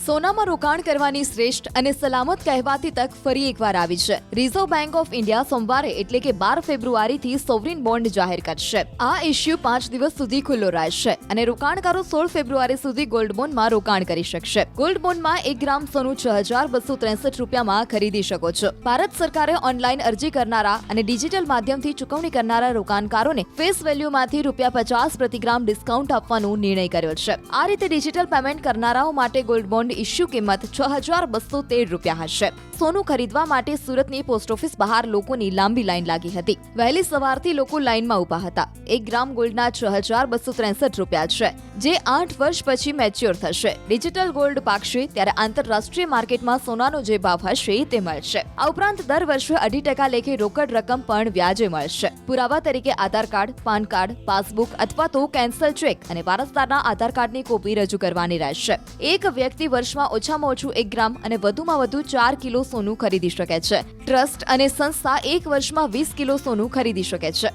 સોનામાં રોકાણ કરવાની શ્રેષ્ઠ અને સલામત કહેવાતી તક ફરી એકવાર આવી છે. રિઝર્વ બેંક ઓફ ઇન્ડિયા સોમવારે એટલે કે 12 ફેબ્રુઆરીથી સોવરિન બોન્ડ જાહેર કરશે. આ ઇસ્યુ 5 દિવસ સુધી ખુલ્લો રહેશે અને રોકાણકારો 16 ફેબ્રુઆરી સુધી ગોલ્ડ બોન્ડમાં રોકાણ કરી શકશે. ગોલ્ડ બોન્ડમાં 1 ગ્રામ સોનું 6,263 રૂપિયામાં ખરીદી શકો છો. ભારત સરકારે ઓનલાઈન અરજી કરનારા અને ડિજિટલ માધ્યમથી ચૂકવણી કરનારા રોકાણકારોને ફેસ વેલ્યુમાંથી ₹50 પ્રતિ ગ્રામ ડિસ્કાઉન્ટ આપવાનો નિર્ણય કર્યો છે. આ રીતે ડિજિટલ પેમેન્ટ કરનારાઓ માટે ગોલ્ડ બોન્ડ ઇસ્યુ કિંમત ₹6,213 હશે. સોનું ખરીદવા માટે સુરતની પોસ્ટ ઓફિસ બહાર લોકોની લાંબી લાઈન લાગી હતી. વહેલી સવારથી લોકો લાઈનમાં ઉભા હતા. 1 ગ્રામ ગોલ્ડના ₹6,263 છે, જે 8 વર્ષ પછી મેચ્યોર થશે. ડિજિટલ ગોલ્ડ પાકશે ત્યારે આંતરરાષ્ટ્રીય માર્કેટમાં સોનાનો જે ભાવ હશે તે મળશે. આ ઉપરાંત દર વર્ષે 2% લેખે રોકડ રકમ પણ વ્યાજે મળશે. પુરાવા તરીકે આધાર કાર્ડ, પાન કાર્ડ, પાસબુક અથવા તો કેન્સલ ચેક અને વારસદારના આધાર કાર્ડની કોપી રજૂ કરવાની રહેશે. એક વ્યક્તિ વર્ષમાં ઓછામાં ઓછું 1 ગ્રામ અને વધુમાં વધુ 4 કિલો સોનું ખરીદી શકે છે. ટ્રસ્ટ અને સંસ્થા 1 વર્ષમાં 20 કિલો સોનું ખરીદી શકે છે.